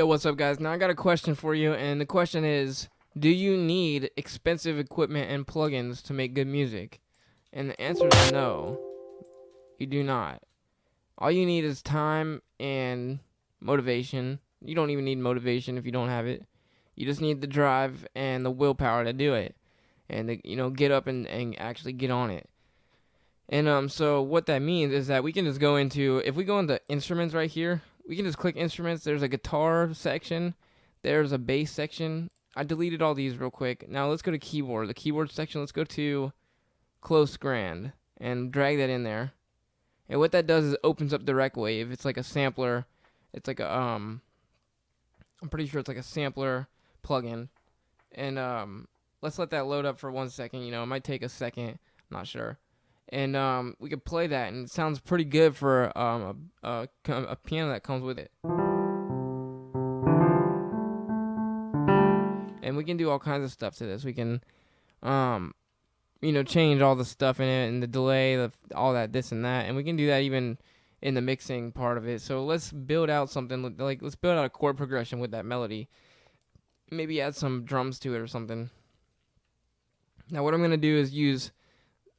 Yo, what's up, guys? Now I got a question for you, and the question is, do you need expensive equipment and plugins to make good music? And the answer is no, you do not. All you need is time and motivation. You don't even need motivation if you don't have it. You just need the drive and the willpower to do it, and to, get up and actually get on it. And so what that means is that we can just go into, if we go into instruments right here, we can just click instruments. There's a guitar section. There's a bass section. I deleted all these real quick. Now let's go to keyboard. The keyboard section, let's go to close grand and drag that in there. And what that does is it opens up Direct Wave. It's like a sampler. It's like a I'm pretty sure it's like a sampler plugin. And let's let that load up for 1 second. It might take a second. I'm not sure. And we could play that, and it sounds pretty good for a piano that comes with it. And we can do all kinds of stuff to this. We can, change all the stuff in it and the delay, all that, this and that. And we can do that even in the mixing part of it. So let's build out something like let's build out a chord progression with that melody. Maybe add some drums to it or something. Now what I'm gonna do is use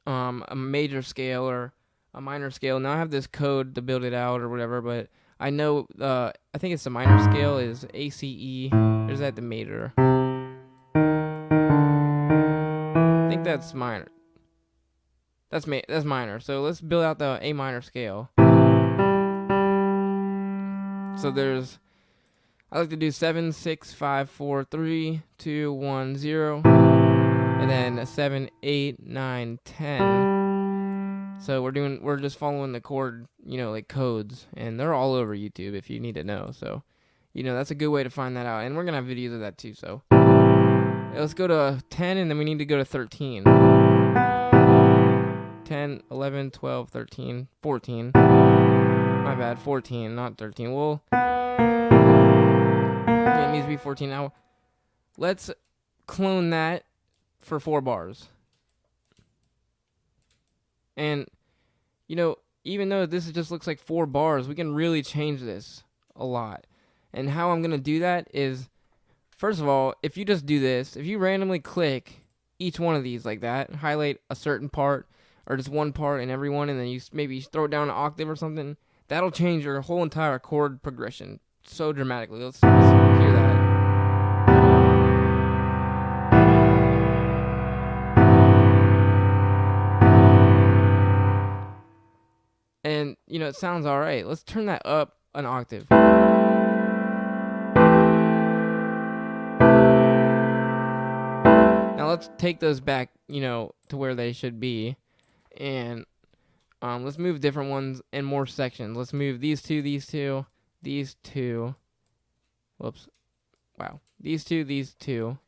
a major scale or a minor scale. Now I have this code to build it out or whatever, but I know I think it's the minor scale is ACE. There's that the major. I think that's minor. That's minor. So let's build out the A minor scale. So I like to do 7, 6, 5, 4, 3, 2, 1, 0. And then 7, 8, 9, 10. So we're just following the chord, like codes, and they're all over YouTube if you need to know. So, that's a good way to find that out. And we're gonna have videos of that too. So let's go to 10, and then we need to go to 13. 10, 11, 12, 13, 14. My bad, 14, not 13. Well, it needs to be 14 now. Let's clone that for 4 bars. And even though this just looks like 4 bars, we can really change this a lot. And how I'm gonna do that is, first of all, if you just do this, if you randomly click each one of these like that, highlight a certain part or just one part in every one, and then you maybe throw it down an octave or something, that'll change your whole entire chord progression so dramatically. Let's hear that. And, it sounds all right. Let's turn that up an octave. Now let's take those back, to where they should be. And let's move different ones in more sections. Let's move these two, these two, these two. Whoops. Wow. These two.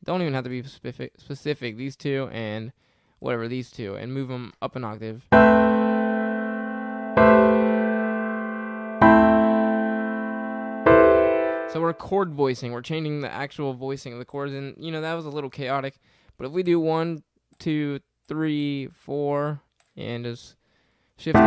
Don't even have to be specific. These two and whatever, these two. And move them up an octave. So we're chord voicing. We're changing the actual voicing of the chords. And, that was a little chaotic. But if we do 1, 2, 3, 4, and just shift it.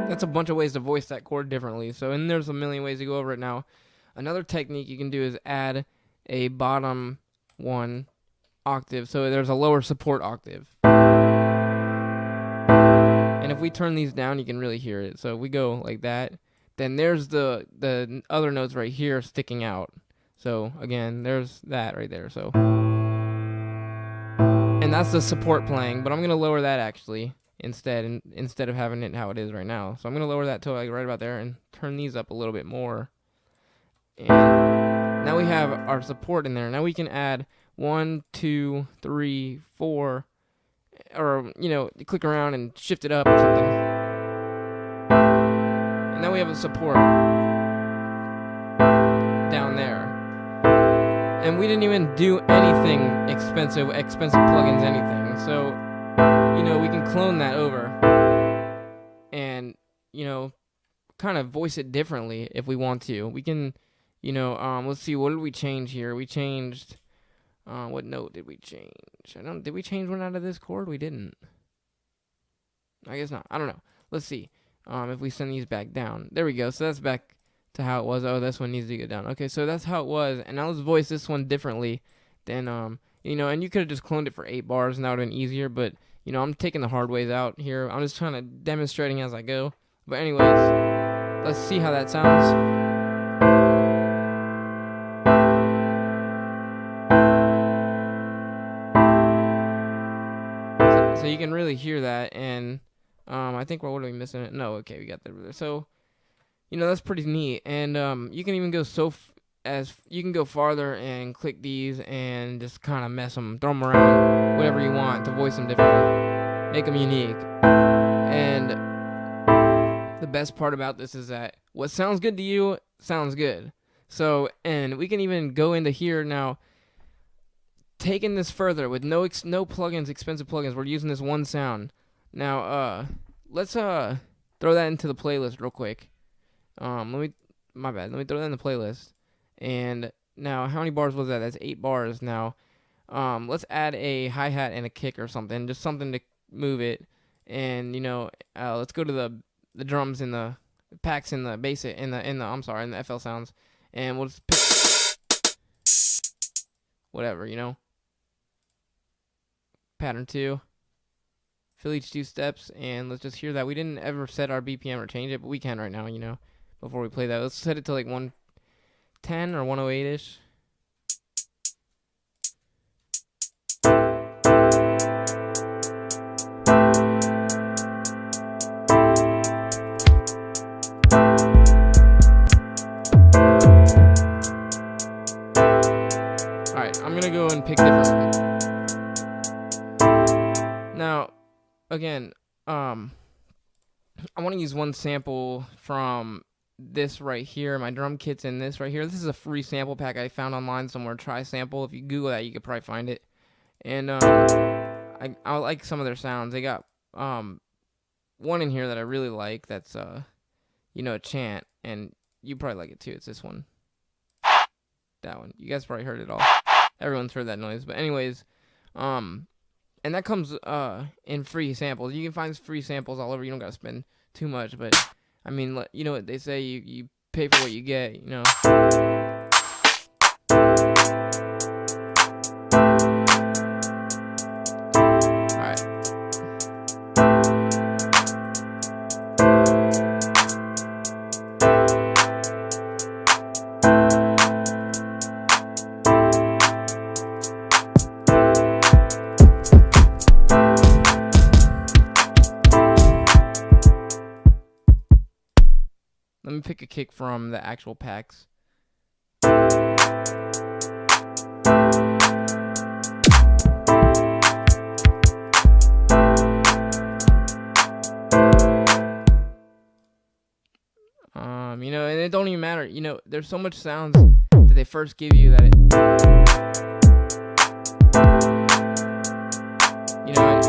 That's a bunch of ways to voice that chord differently. And there's a million ways to go over it now. Another technique you can do is add a bottom 1 octave. So there's a lower support octave. And if we turn these down, you can really hear it. So if we go like that, then there's the other notes right here sticking out. So again, there's that right there. So, and that's the support playing, but I'm gonna lower that actually instead of having it how it is right now. So I'm gonna lower that to like right about there and turn these up a little bit more. And now we have our support in there. Now we can add 1, 2, 3, 4. Or, click around and shift it up or something. And now we have a support down there. And we didn't even do anything expensive plugins, anything. So, we can clone that over. And, kind of voice it differently if we want to. We can, let's see, what did we change here? We changed... what note did we change? Did we change one out of this chord? We didn't. I guess not. I don't know. Let's see. if we send these back down. There we go. So that's back to how it was. Oh, this one needs to go down. Okay, so that's how it was. And now let's voice this one differently than, and you could have just cloned it for 8 bars and that would have been easier, but, I'm taking the hard ways out here. I'm just trying to demonstrating as I go. But anyways, let's see how that sounds. So you can really hear that, and I think what are we missing? No, okay, we got that. So, that's pretty neat, and you can even go you can go farther and click these and just kind of mess them, throw them around, whatever you want to voice them differently, make them unique. And the best part about this is that what sounds good to you sounds good. So, and we can even go into here now. Taking this further with no plugins, expensive plugins, we're using this one sound. Now, let's throw that into the playlist real quick. Let me throw that in the playlist. And now, how many bars was that? That's 8 bars. Now, let's add a hi-hat and a kick or something, just something to move it. And let's go to the drums and the packs and the bass in the FL sounds, and we'll just pick whatever, pattern 2, fill each 2 steps, and let's just hear that. We didn't ever set our BPM or change it, but we can right now, before we play that. Let's set it to like 110 or 108-ish. Alright, I'm gonna go and pick different. Now, again, I want to use one sample from this right here. My drum kit's in this right here. This is a free sample pack I found online somewhere. Try sample. If you Google that, you could probably find it. And I like some of their sounds. They got one in here that I really like. That's a chant, and you probably like it too. It's this one. That one. You guys probably heard it all. Everyone's heard that noise. But anyways, and that comes in free samples. You can find free samples all over. You don't gotta spend too much, but I mean, you know what they say, you pay for what you get, Alright. Let me pick a kick from the actual packs. And it don't even matter. There's so much sounds that they first give you that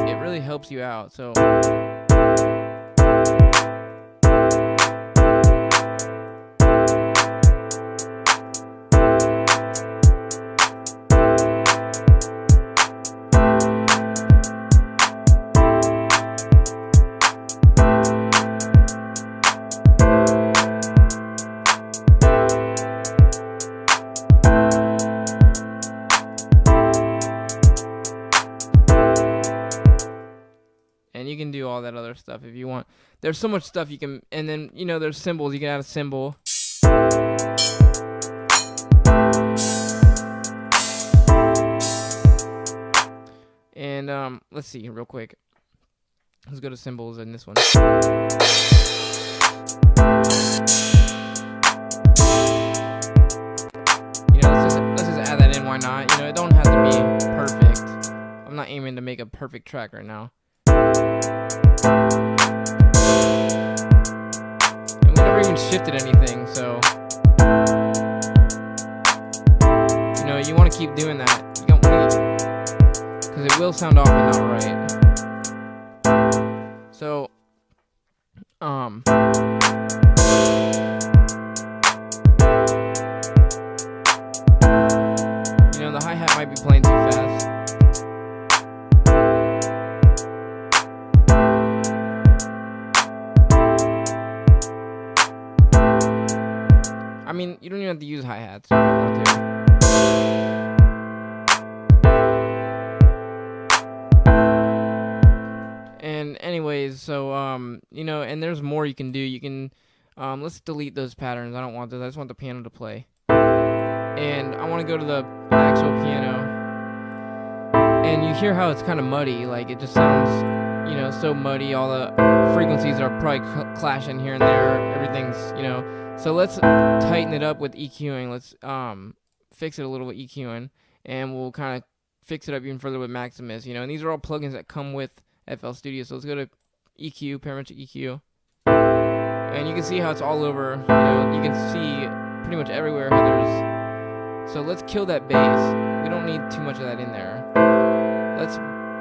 it really helps you out. So. And you can do all that other stuff if you want. There's so much stuff you can, and then, there's cymbals. You can add a cymbal. And, let's see real quick. Let's go to cymbals in this one. Let's just add that in, why not? It don't have to be perfect. I'm not aiming to make a perfect track right now. And we never even shifted anything, so you want to keep doing that. You don't want to, because it will sound off and not right. So the hi-hat might be playing too fast. mean, you don't even have to use hi-hats if you don't want to. And anyways, so you know, and there's more you can do. You can let's delete those patterns. I don't want those. I just want the piano to play. And I want to go to the actual piano. And you hear how it's kind of muddy, like it just sounds, you know, so muddy. All the frequencies are probably clashing here and there. Everything's, you know. So let's tighten it up with EQing. Let's fix it a little with EQing, and we'll kind of fix it up even further with Maximus. You know, and these are all plugins that come with FL Studio. So let's go to EQ, parametric EQ, and you can see how it's all over. You know, you can see pretty much everywhere how there's. So let's kill that bass. We don't need too much of that in there. Let's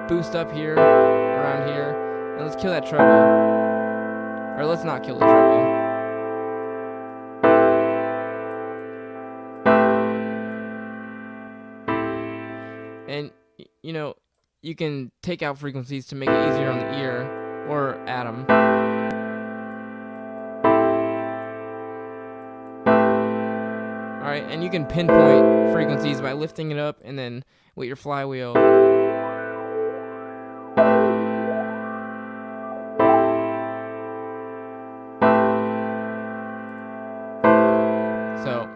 boost up here, around here, and let's kill that treble. Or let's not kill the treble. And, you know, you can take out frequencies to make it easier on the ear, or add them. Alright, and you can pinpoint frequencies by lifting it up and then with your flywheel. So,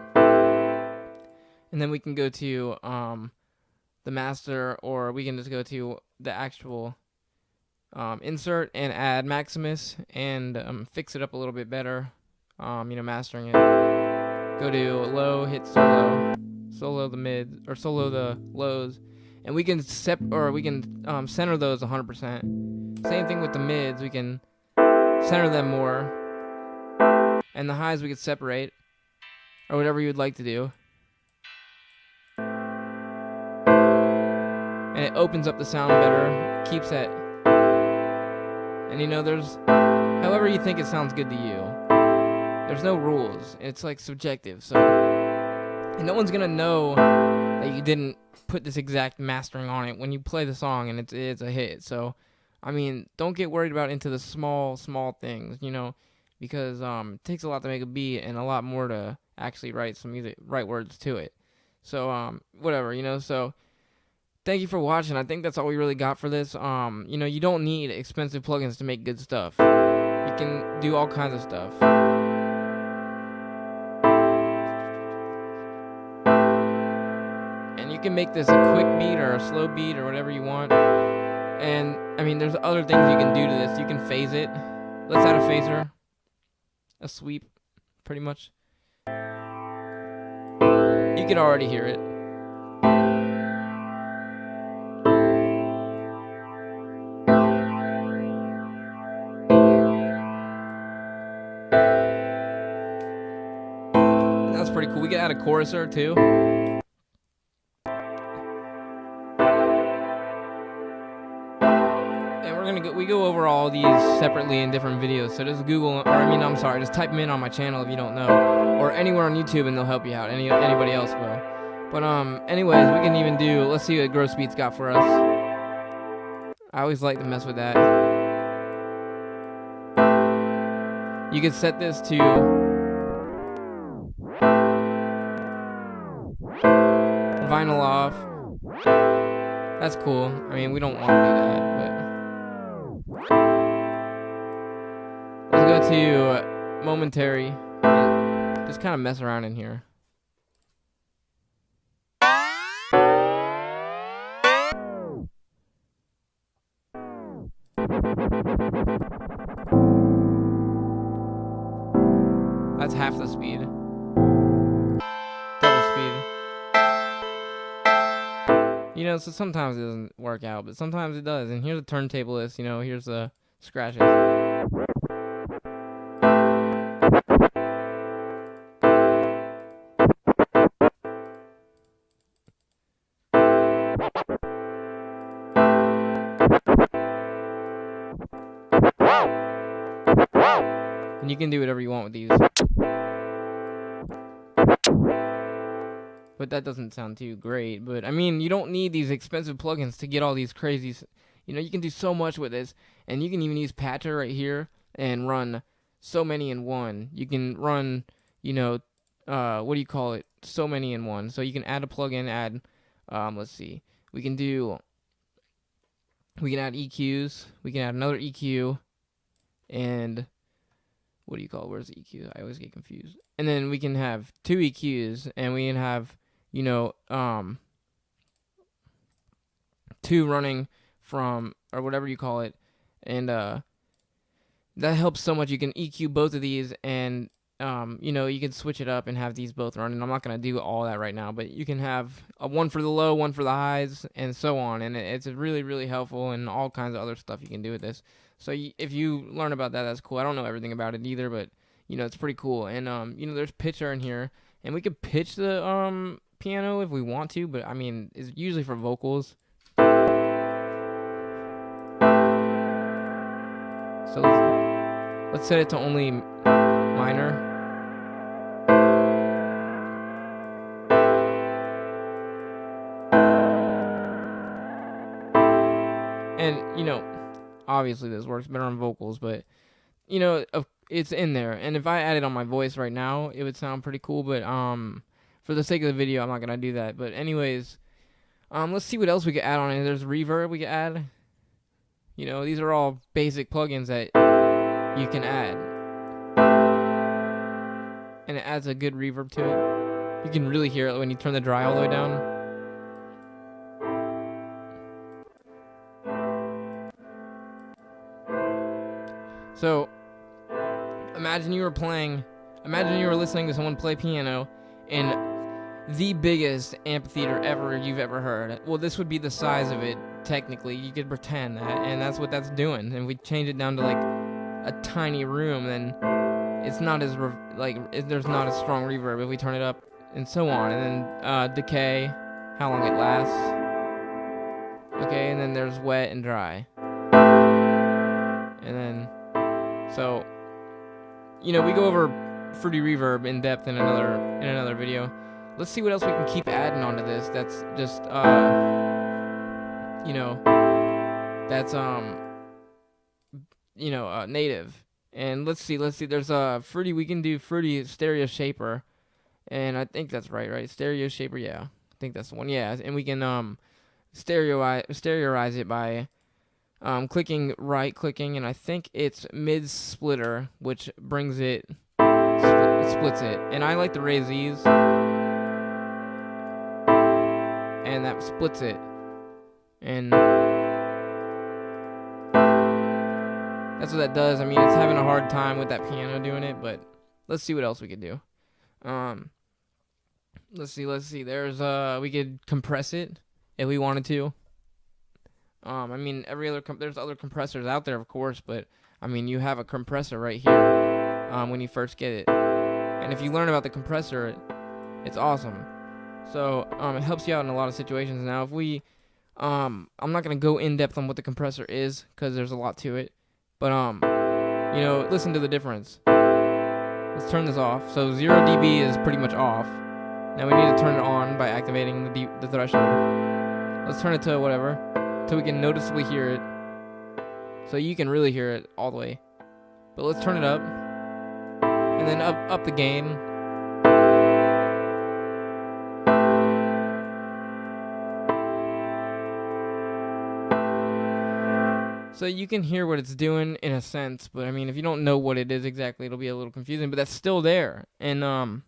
and then we can go to the master, or we can just go to the actual insert and add Maximus and fix it up a little bit better. You know, mastering it. Go to low, hit solo, solo the mids, or solo the lows, and we can center those 100%. Same thing with the mids, we can center them more, and the highs we could separate, or whatever you would like to do. And it opens up the sound better, keeps it, and you know, there's, however you think it sounds good to you. There's no rules. It's like subjective. So, and no one's gonna know that you didn't put this exact mastering on it when you play the song and it's a hit. So, I mean, don't get worried about into the small things, you know, because it takes a lot to make a beat and a lot more to actually write some music, write words to it. So, whatever, you know. So, thank you for watching. I think that's all we really got for this. You know, you don't need expensive plugins to make good stuff. You can do all kinds of stuff. You can make this a quick beat or a slow beat or whatever you want. And, I mean, there's other things you can do to this. You can phase it. Let's add a phaser. A sweep, pretty much. You can already hear it. That's pretty cool. We can add a choruser, too. We go over all these separately in different videos, so just just type them in on my channel if you don't know, or anywhere on YouTube and they'll help you out. Anybody else will. But anyways, we can even do, let's see what Gross Beats got for us. I always like to mess with that. You can set this to vinyl off. That's cool. I mean, we don't want to do that, but let's go to momentary and just kind of mess around in here. That's half the speed. Double speed. You know, so sometimes it doesn't work out, but sometimes it does. And here's a turntable list, you know, here's the scratches. And you can do whatever you want with these. But that doesn't sound too great. But, I mean, you don't need these expensive plugins to get all these crazy... You know, you can do so much with this. And you can even use Patcher right here and run so many in one. You can run, you know, what do you call it? So many in one. So you can add a plugin, add, let's see, we can add EQs, we can add another EQ, and what do you call it? Where's the EQ? I always get confused. And then we can have 2 EQs, and we can have, 2 running from, or whatever you call it, and that helps so much. You can EQ both of these, and you can switch it up and have these both running. I'm not going to do all that right now, but you can have one for the low, one for the highs, and so on. And it's really, really helpful, and all kinds of other stuff you can do with this. So if you learn about that, that's cool. I don't know everything about it either, but, it's pretty cool. And, there's pitcher in here, and we could pitch the piano if we want to, but, I mean, it's usually for vocals. So let's set it to only minor. And, obviously this works better on vocals, but, it's in there. And if I added on my voice right now, it would sound pretty cool, but for the sake of the video, I'm not going to do that. But anyways, let's see what else we could add on it. There's reverb we could add. These are all basic plugins that you can add. And it adds a good reverb to it. You can really hear it when you turn the dry all the way down. So, imagine you were listening to someone play piano in the biggest amphitheater you've ever heard. Well, this would be the size of it, technically. You could pretend that, and that's what that's doing. And we change it down to, like, a tiny room, then it's not as, there's not as strong reverb if we turn it up, and so on. And then, decay, how long it lasts. Okay, and then there's wet and dry. And then, so, we go over Fruity Reverb in depth in another video. Let's see what else we can keep adding onto this. That's just native. And let's see. There's we can do Fruity Stereo Shaper, and I think that's right? Stereo Shaper, yeah. I think that's the one. Yeah, and we can stereoize it by right-clicking, and I think it's mid-splitter, which brings it, splits it. And I like to raise these, and that splits it. And that's what that does. I mean, it's having a hard time with that piano doing it, but let's see what else we could do. Let's see. There's we could compress it if we wanted to. I mean, there's other compressors out there, of course, but I mean, you have a compressor right here when you first get it, and if you learn about the compressor, it's awesome. So it helps you out in a lot of situations. Now, if we, I'm not gonna go in depth on what the compressor is because there's a lot to it, but listen to the difference. Let's turn this off. So 0 dB is pretty much off. Now we need to turn it on by activating the threshold. Let's turn it to whatever, so we can noticeably hear it. So you can really hear it all the way. But let's turn it up, and then up the gain. So you can hear what it's doing in a sense, but I mean, if you don't know what it is exactly, it'll be a little confusing, but that's still there. And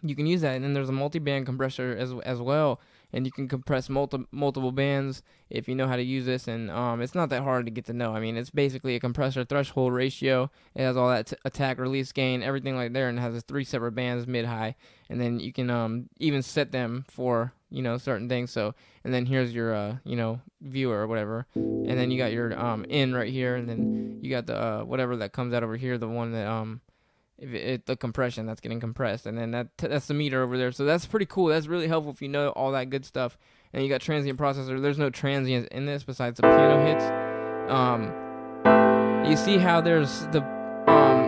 you can use that. And then there's a multi-band compressor as well, and you can compress multiple bands if you know how to use this. And it's not that hard to get to know. I mean, it's basically a compressor threshold ratio. It has all that attack, release, gain, everything like there, and it has 3 separate bands, mid, high, and then you can even set them for certain things. So, and then here's your viewer or whatever, and then you got your in right here, and then you got the whatever that comes out over here, the one that the compression that's getting compressed, and then that's the meter over there. So that's pretty cool. That's really helpful if you know all that good stuff. And you got transient processor. There's no transients in this besides the piano hits. You see how there's the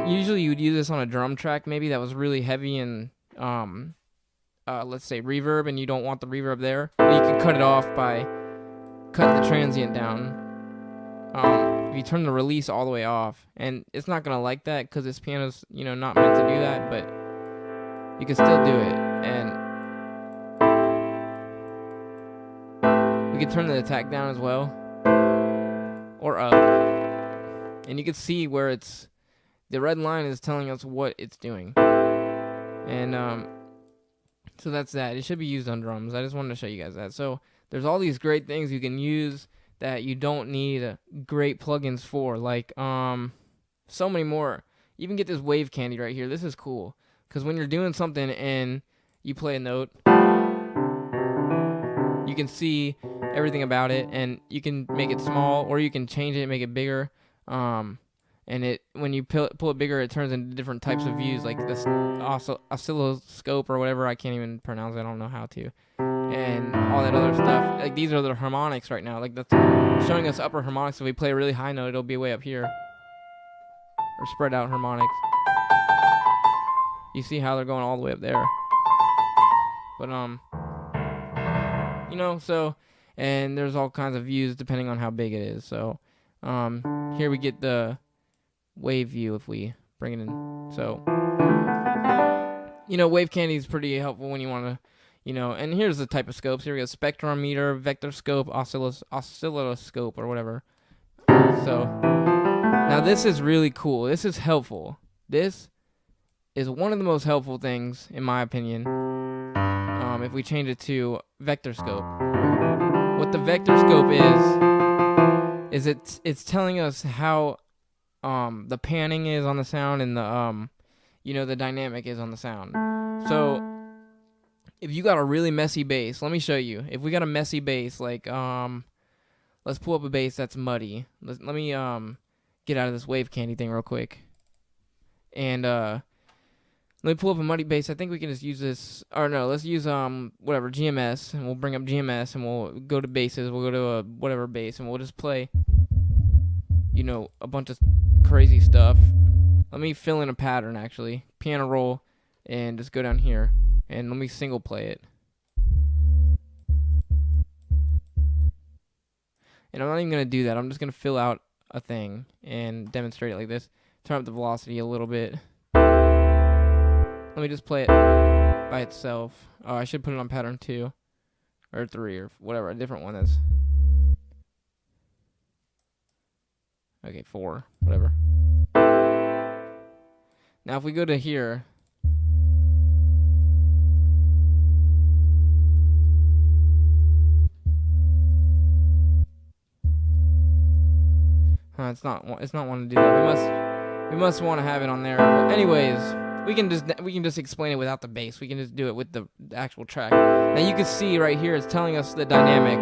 usually you would use this on a drum track maybe that was really heavy and let's say reverb, and you don't want the reverb there. But you can cut it off by cutting the transient down. If you turn the release all the way off, and it's not gonna like that because this piano's not meant to do that, but you can still do it. And we can turn the attack down as well, or up. And you can see where the red line is telling us what it's doing. And so that's that. It should be used on drums. I just wanted to show you guys that. So there's all these great things you can use that you don't need great plugins for, like so many more. You even get this wave candy right here. This is cool because when you're doing something and you play a note, you can see everything about it, and you can make it small, or you can change it, make it bigger. And when you pull it bigger, it turns into different types of views, like this oscilloscope or whatever. I can't even pronounce it. I don't know how to. And all that other stuff. Like these are the harmonics right now. Like that's showing us upper harmonics. If we play a really high note, it'll be way up here. Or spread out harmonics. You see how they're going all the way up there. But so, and there's all kinds of views depending on how big it is. So here we get the wave view if we bring it in. So wave candy is pretty helpful when you want to, and here's the type of scopes. Here we go: spectrometer, vector scope, oscilloscope, or whatever. So now this is really cool. This is helpful. This is one of the most helpful things, in my opinion, if we change it to vector scope. What the vector scope is it's telling us how the panning is on the sound, and the the dynamic is on the sound. So if you got a really messy bass, let me show you. If we got a messy bass, like let's pull up a bass that's muddy. Let me get out of this wave candy thing real quick. And let me pull up a muddy bass. I think we can just use this, or no, let's use whatever, GMS, and we'll bring up GMS, and we'll go to basses. We'll go to a whatever bass, and we'll just play a bunch of crazy stuff. Let me fill in a pattern, actually. Piano roll, and just go down here, and let me single play it. And I'm not even going to do that. I'm just going to fill out a thing and demonstrate it like this. Turn up the velocity a little bit. Let me just play it by itself. Oh, I should put it on pattern 2 or 3 or whatever, a different one is. Okay, 4, whatever. Now if we go to here, it's not wanting to do that. We must want to have it on there. But anyways, we can just explain it without the bass. We can just do it with the actual track. Now you can see right here it's telling us the dynamic.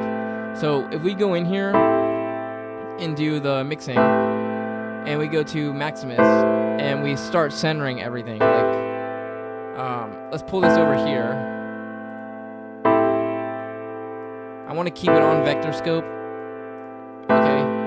So if we go in here and do the mixing, and we go to Maximus, and we start centering everything, like let's pull this over here. I want to keep it on vector scope. Okay.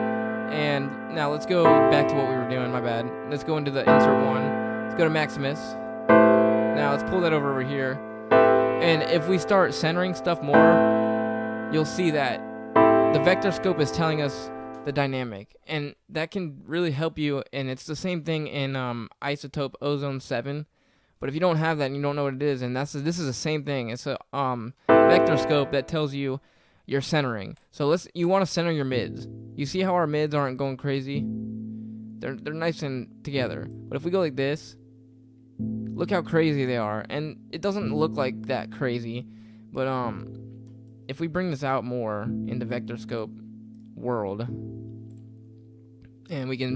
And now let's go back to what we were doing, my bad. Let's go into the insert one. Let's go to Maximus. Now let's pull that over here. And if we start centering stuff more, you'll see that the vector scope is telling us the dynamic. And that can really help you. And it's the same thing in iZotope Ozone 7. But if you don't have that and you don't know what it is, and this is the same thing. It's a vector scope that tells you your centering. So you want to center your mids. You see how our mids aren't going crazy? They're nice and together. But if we go like this, look how crazy they are. And it doesn't look like that crazy, but if we bring this out more in the vector scope world, and we can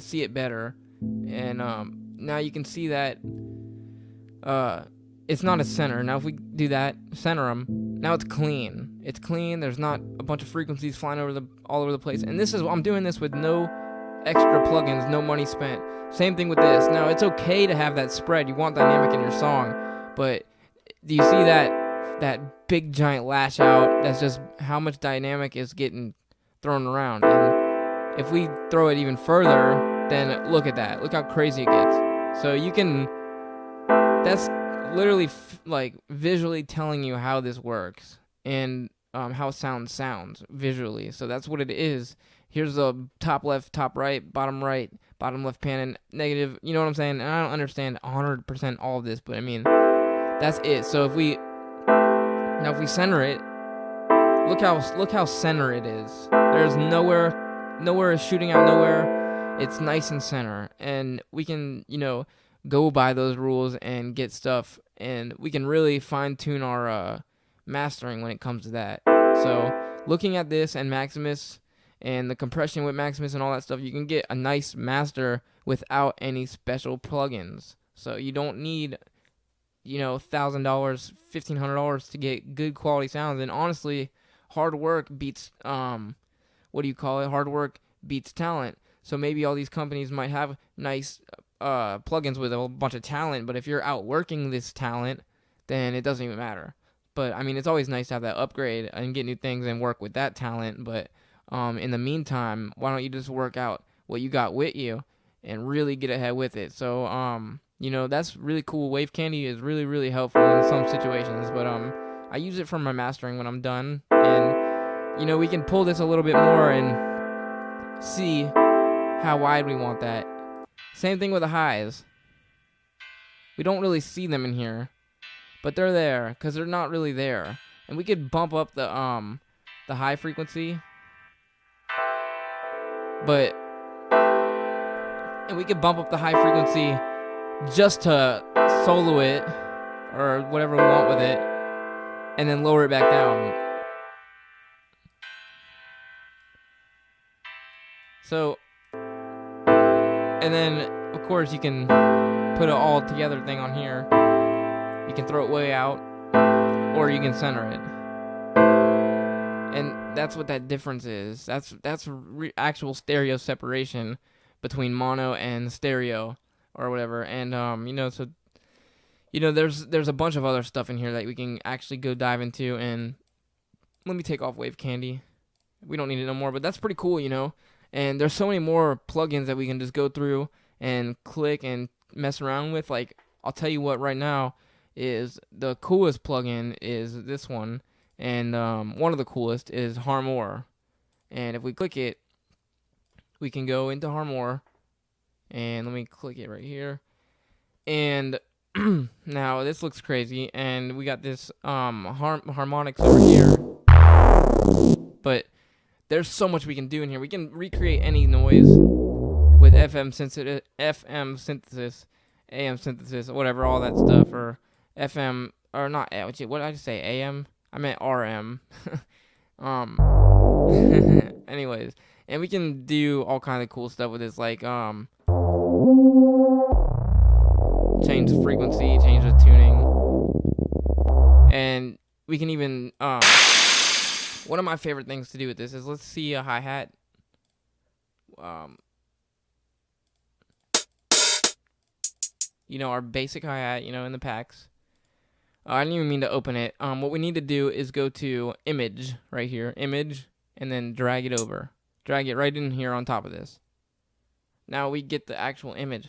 see it better. And now you can see that it's not a center. Now if we do that, center them, now it's clean. It's clean. There's not a bunch of frequencies flying all over the place. And I'm doing this with no extra plugins, no money spent. Same thing with this. Now it's okay to have that spread. You want dynamic in your song, but do you see that big giant lash out? That's just how much dynamic is getting thrown around. And if we throw it even further, then look at that. Look how crazy it gets. So that's literally like visually telling you how this works. And how sound sounds visually. So that's what it is. Here's the top left, top right, bottom left pan, and negative. You know what I'm saying? And I don't understand 100% all of this, but I mean, that's it. So if we center it, look how center it is. There's nowhere is shooting out nowhere. It's nice and center, and we can go by those rules and get stuff, and we can really fine tune our mastering when it comes to that. So looking at this and Maximus and the compression with Maximus and all that stuff, you can get a nice master without any special plugins. So you don't need $1,000, $1,500 to get good quality sounds. And honestly, hard work beats hard work beats talent. So maybe all these companies might have nice plugins with a bunch of talent, but if you're outworking this talent, then it doesn't even matter. But I mean, it's always nice to have that upgrade and get new things and work with that talent. But in the meantime, why don't you just work out what you got with you and really get ahead with it? So that's really cool. Wave Candy is really, really helpful in some situations. But I use it for my mastering when I'm done, and we can pull this a little bit more and see how wide we want that. Same thing with the highs. We don't really see them in here, but they're there because they're not really there. And we could bump up the high frequency, and we could bump up the high frequency just to solo it or whatever we want with it, and then lower it back down. So, and then of course you can put an all together thing on here. You can throw it way out, or you can center it. And that's what that difference is. That's actual stereo separation between mono and stereo or whatever. And so there's a bunch of other stuff in here that we can actually go dive into. And let me take off Wave Candy. We don't need it no more, but that's pretty cool, And there's so many more plugins that we can just go through and click and mess around with. Like, I'll tell you what right now is the coolest plugin is this one, and one of the coolest is Harmor. And if we click it, we can go into Harmor, and let me click it right here. And now this looks crazy, and we got this harmonics over here, but there's so much we can do in here. We can recreate any noise with FM synthesis, AM synthesis, whatever, all that stuff, or FM, or not, what did I just say, AM? I meant RM. Anyways, and we can do all kinds of cool stuff with this, like, change the frequency, change the tuning, and we can even, one of my favorite things to do with this is, let's see a hi-hat. Our basic hi-hat, in the packs. I didn't even mean to open it. What we need to do is go to image right here, image, and then drag it over. Drag it right in here on top of this. Now we get the actual image.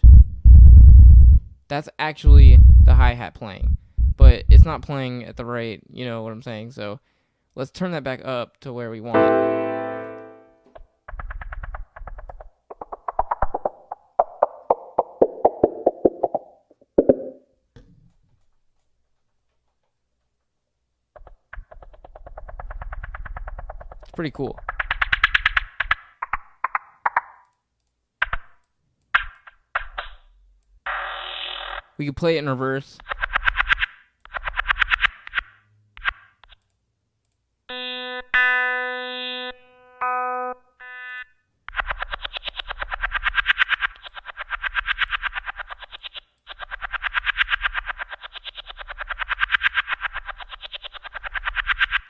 That's actually the hi-hat playing, but it's not playing at the rate, you know what I'm saying? So let's turn that back up to where we want it. It's pretty cool. We can play it in reverse.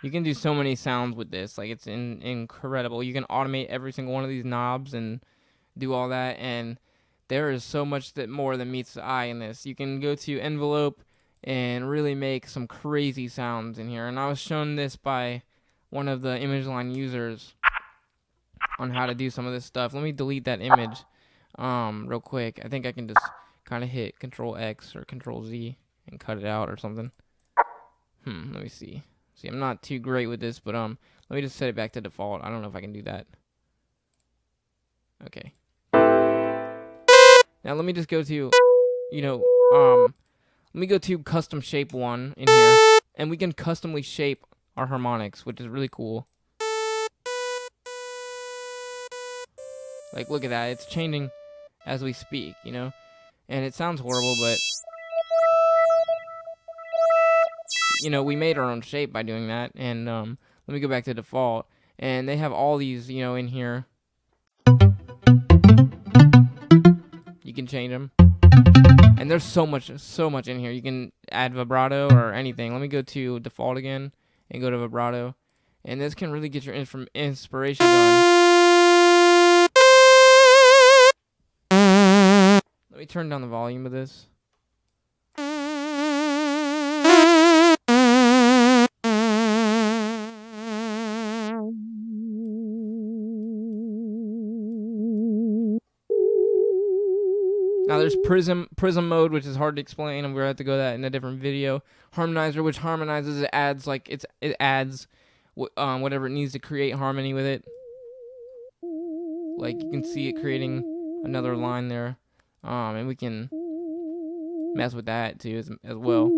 You can do so many sounds with this. Like, it's incredible. You can automate every single one of these knobs and do all that. And there is so much more than meets the eye in this. You can go to envelope and really make some crazy sounds in here. And I was shown this by one of the ImageLine users on how to do some of this stuff. Let me delete that image real quick. I think I can just kind of hit Control X or Control Z and cut it out or something. Let me see. See, I'm not too great with this, but let me just set it back to default. I don't know if I can do that. Okay. Now let me just go to, let me go to custom shape 1 in here, and we can customly shape our harmonics, which is really cool. Like, look at that. It's changing as we speak, and it sounds horrible, but we made our own shape by doing that. And let me go back to default, and they have all these, in here. You can change them, and there's so much in here. You can add vibrato or anything. Let me go to default again and go to vibrato, and this can really get your inspiration going. Let me turn down the volume of this. Now there's prism mode, which is hard to explain. I'm gonna have to go that in a different video. Harmonizer, which harmonizes, it adds whatever it needs to create harmony with it. Like you can see it creating another line there, and we can mess with that too as well.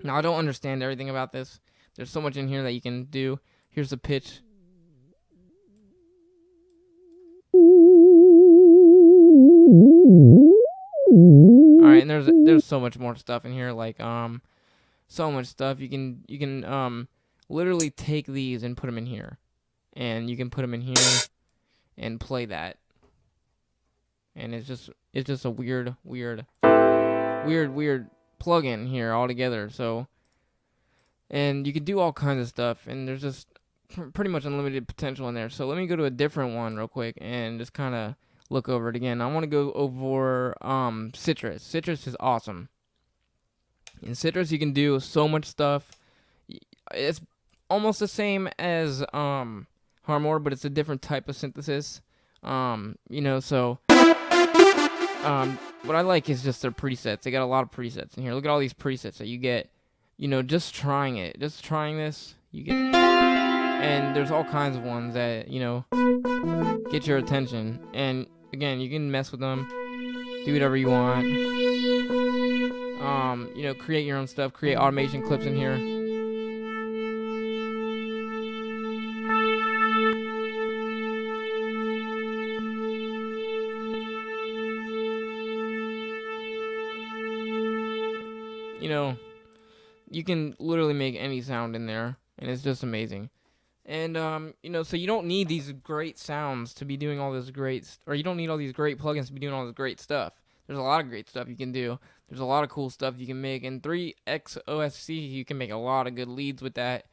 Now I don't understand everything about this. There's so much in here that you can do. Here's the pitch. Alright, and there's so much more stuff in here, like so much stuff. You can literally take these and put them in here, and you can put them in here and play that, and it's just a weird plugin here altogether. So, and you can do all kinds of stuff, and there's just pretty much unlimited potential in there. So let me go to a different one real quick and just kind of look over it again. I want to go over Citrus. Citrus is awesome. In Citrus, you can do so much stuff. It's almost the same as Harmor, but it's a different type of synthesis. So what I like is just their presets. They got a lot of presets in here. Look at all these presets that you get. Just trying this, you get, and there's all kinds of ones that get your attention. And again, you can mess with them, do whatever you want. Create your own stuff, create automation clips in here. You can literally make any sound in there, and it's just amazing. And, so you don't need these great sounds to be doing all this or you don't need all these great plugins to be doing all this great stuff. There's a lot of great stuff you can do. There's a lot of cool stuff you can make. In 3xOSC, you can make a lot of good leads with that.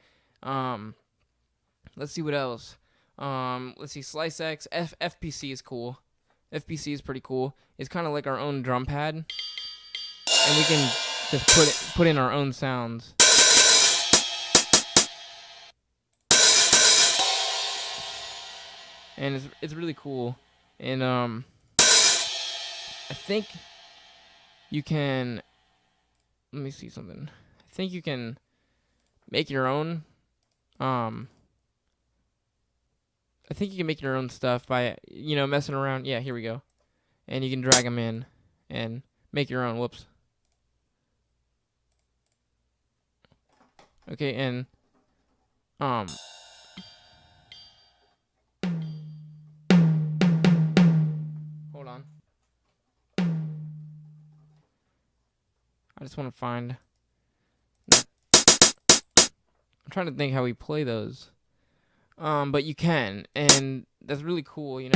Let's see what else. Let's see, SliceX, FPC is cool. FPC is pretty cool. It's kind of like our own drum pad, and we can just put in our own sounds. And it's really cool. And I think you can, let me see something. I think you can make your own I think you can make your own stuff by messing around. Yeah, here we go. And you can drag them in and make your own. Whoops. Okay, and hold on. I just want to find. I'm trying to think how we play those. But you can, and that's really cool, And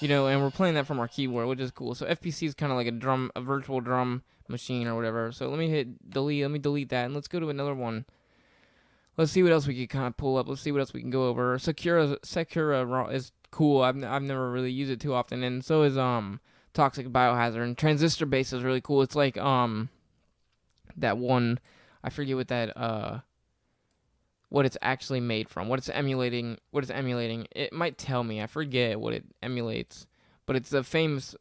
and we're playing that from our keyboard, which is cool. So FPC is kind of like a virtual drum machine or whatever. So let me hit delete. Let me delete that, and let's go to another one. Let's see what else we can kind of pull up. Let's see what else we can go over. Sakura is cool. I've never really used it too often, and so is Toxic Biohazard. And Transistor Bass is really cool. It's like that one I forget what that what it's actually made from, what it's emulating. It might tell me. I forget what it emulates, but it's the famous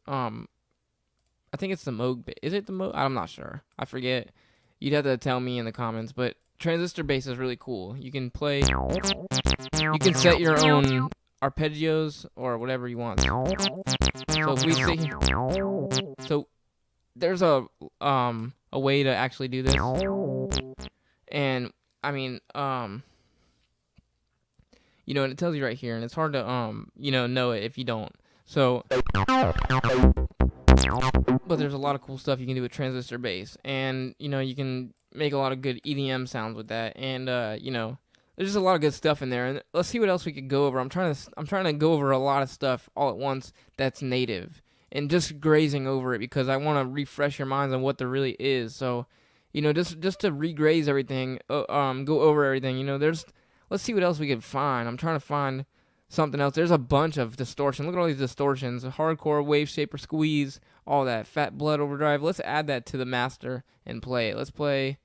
I think it's the Moog. Is it the Moog? I'm not sure. I forget. You'd have to tell me in the comments. But transistor bass is really cool. You can play. You can set your own arpeggios or whatever you want. So if we sit here, so there's a way to actually do this, and I mean you know, and it tells you right here, and it's hard to you know it if you don't. So. But there's a lot of cool stuff you can do with transistor bass, and you know you can make a lot of good EDM sounds with that, and you know there's just a lot of good stuff in there. And let's see what else we could go over. I'm trying to go over a lot of stuff all at once that's native, and just grazing over it because I want to refresh your minds on what there really is. So, you know, just to regraze everything, go over everything. You know, let's see what else we can find. I'm trying to find something else. There's a bunch of distortion. Look at all these distortions. Hardcore, wave shaper, squeeze, all that. Fat blood overdrive. Let's add that to the master and play it. Let's play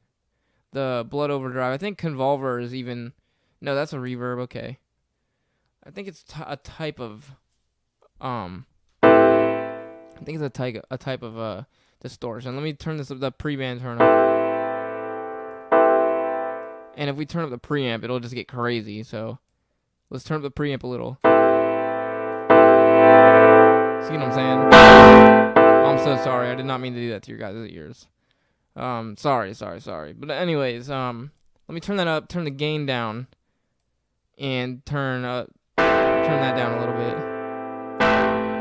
the blood overdrive. I think convolver is even. No, that's a reverb. Okay. I think it's a type of. I think it's a type of distortion. Let me turn this up. The pre-band turn up. And if we turn up the preamp, it'll just get crazy. So. Let's turn up the preamp a little. See what I'm saying? I'm so sorry. I did not mean to do that to your guys' ears. Sorry. But anyways, let me turn that up, turn the gain down, and turn that down a little bit.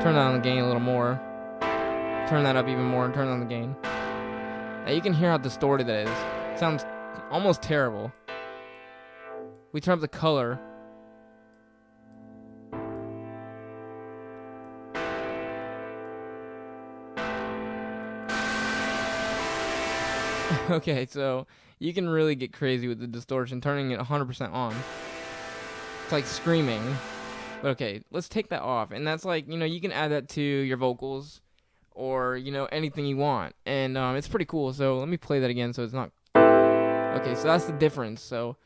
Turn down the gain a little more. Turn that up even more and turn down the gain. Now you can hear how distorted that is. It sounds almost terrible. We turn up the color. Okay, so you can really get crazy with the distortion, turning it 100% on. It's like screaming. But okay, let's take that off. And that's like, you know, you can add that to your vocals or, you know, anything you want. And it's pretty cool. So let me play that again so it's not... Okay, so that's the difference. So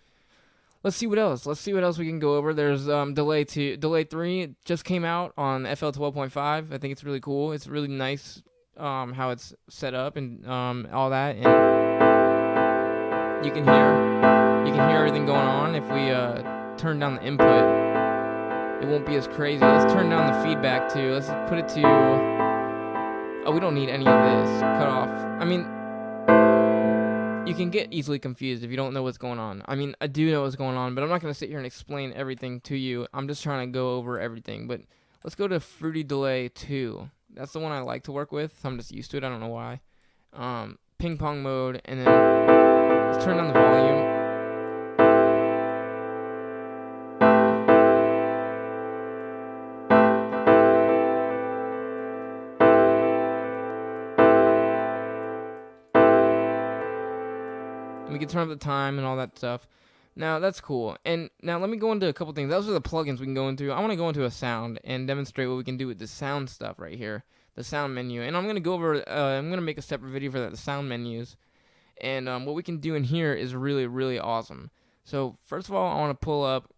let's see what else. Let's see what else we can go over. There's Delay 3. It just came out on FL 12.5. I think it's really cool. It's really nice. How it's set up and all that, and you can hear everything going on. If we turn down the input, it won't be as crazy. Let's turn down the feedback too. Let's put it to. Oh, we don't need any of this. Cut off. I mean, you can get easily confused if you don't know what's going on. I mean, I do know what's going on, but I'm not gonna sit here and explain everything to you. I'm just trying to go over everything. But let's go to Fruity Delay 2. That's the one I like to work with. I'm just used to it. I don't know why. Ping pong mode, and then let's turn down the volume. And we can turn up the time and all that stuff. Now, that's cool. And now let me go into a couple things. Those are the plugins we can go into. I want to go into a sound and demonstrate what we can do with the sound stuff right here, the sound menu. And I'm going to go over, I'm going to make a separate video for that, the sound menus. And what we can do in here is really, really awesome. So, first of all, I want to pull up,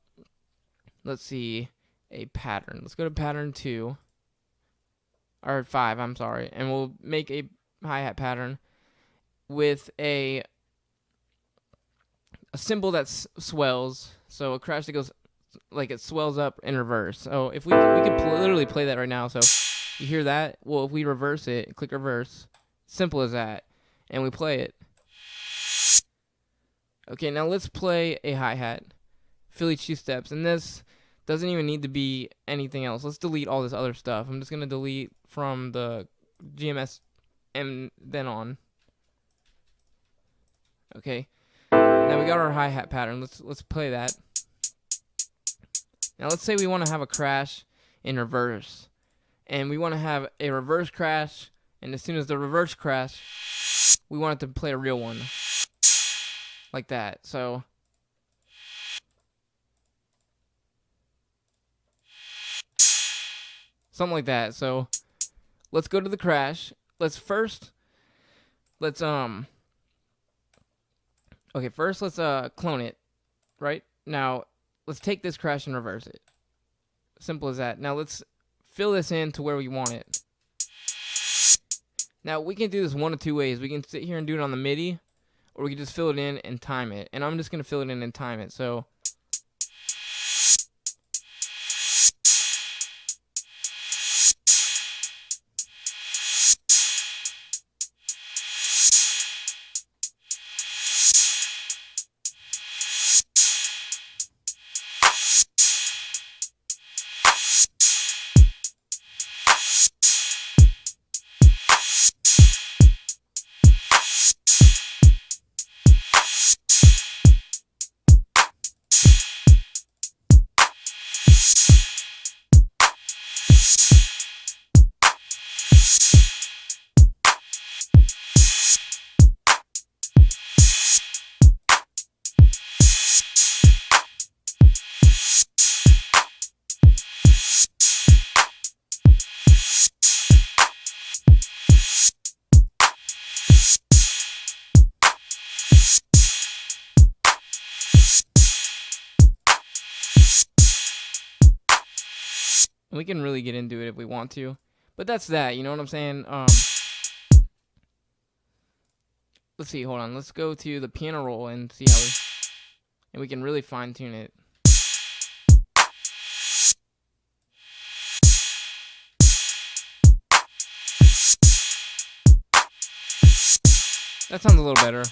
let's see, a pattern. Let's go to pattern 2, or 5, I'm sorry. And we'll make a hi-hat pattern with a cymbal that swells, so a crash that goes like it swells up in reverse. So if we could literally play that right now. So you hear that? Well, if we reverse it, click reverse, simple as that, and we play it. Okay, now let's play a hi-hat, Philly cheese steps, and this doesn't even need to be anything else. Let's delete all this other stuff. I'm just gonna delete from the GMS and then on. Okay. Now we got our hi-hat pattern. Let's play that. Now let's say we want to have a crash in reverse. And we want to have a reverse crash, and as soon as the reverse crash, we want it to play a real one. Like that. So something like that. So let's go to the crash. Let's Okay, first let's clone it. Right now, let's take this crash and reverse it. Simple as that. Now let's fill this in to where we want it. Now we can do this one of two ways. We can sit here and do it on the MIDI, or we can just fill it in and time it. And I'm just gonna fill it in and time it. So we can really get into it if we want to. But that's that, you know what I'm saying? Let's see, hold on. Let's go to the piano roll and see how and we can really fine tune it. That sounds a little better.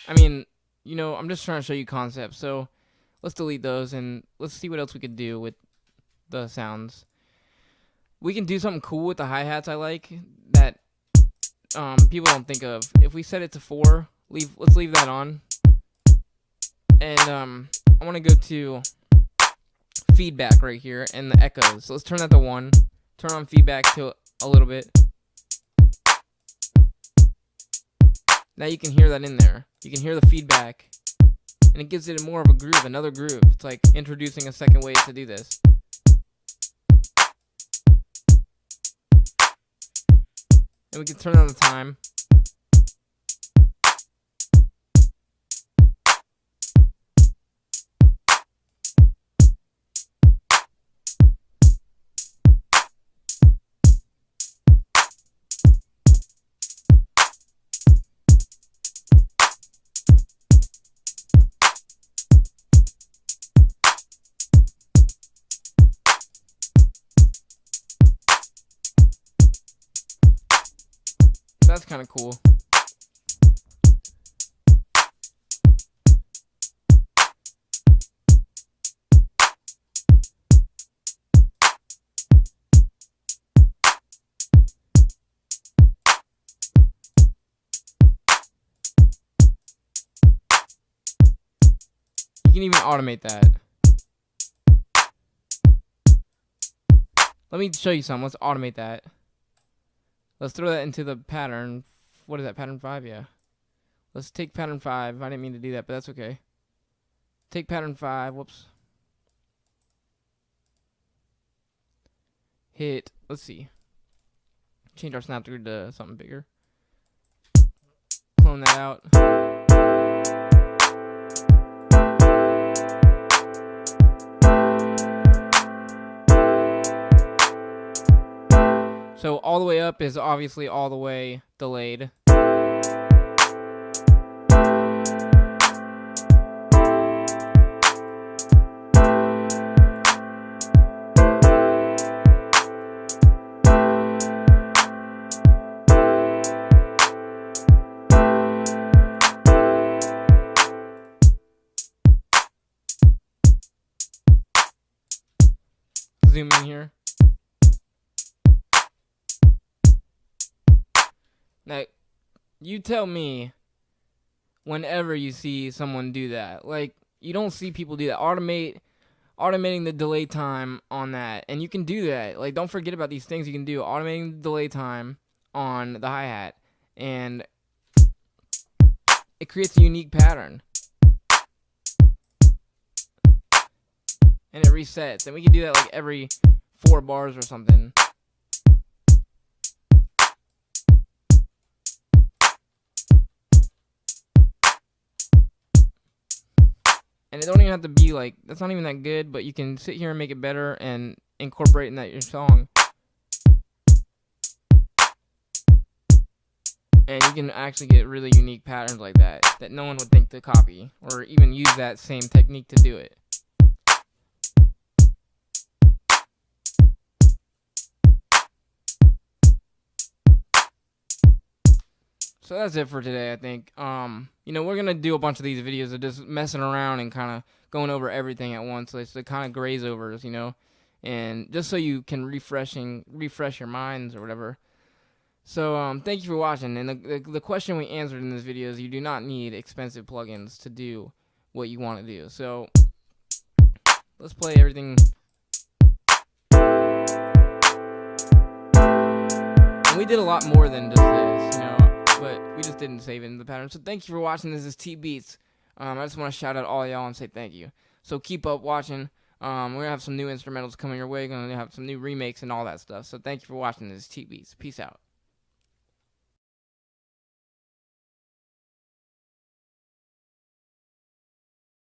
I mean, you know, I'm just trying to show you concepts. So let's delete those and let's see what else we could do with the sounds. We can do something cool with the hi-hats I like that people don't think of. If we set it to 4, let's leave that on. And I want to go to feedback right here and the echoes. So let's turn that to 1. Turn on feedback to a little bit. Now you can hear that in there. You can hear the feedback. And it gives it more of a groove, another groove. It's like introducing a second way to do this. And we can turn on the time. That's kind of cool. You can even automate that. Let me show you some. Let's automate that. Let's throw that into the pattern. What is that, pattern 5? Yeah. Let's take pattern 5. I didn't mean to do that, but that's okay. Take pattern 5. Whoops. Hit. Let's see. Change our snap through to something bigger. Clone that out. So all the way up is obviously all the way delayed. Zoom in here. Now, you tell me whenever you see someone do that. Like, you don't see people do that. Automating the delay time on that. And you can do that. Like, don't forget about these things you can do. Automating the delay time on the hi-hat. And it creates a unique pattern. And it resets. And we can do that like every 4 bars or something. And it don't even have to be like, that's not even that good, but you can sit here and make it better and incorporate in that your song. And you can actually get really unique patterns like that no one would think to copy or even use that same technique to do it. So that's it for today, I think. We're going to do a bunch of these videos of just messing around and kind of going over everything at once. So it's the kind of graze overs, and just so you can refresh your minds or whatever. So thank you for watching. And the question we answered in this video is you do not need expensive plugins to do what you want to do. So let's play everything. And we did a lot more than just this, but we just didn't save it in the pattern. So thank you for watching. This is T Beats. I just want to shout out all y'all and say thank you. So keep up watching. We're going to have some new instrumentals coming your way. We're going to have some new remakes and all that stuff. So thank you for watching. This is T Beats. Peace out.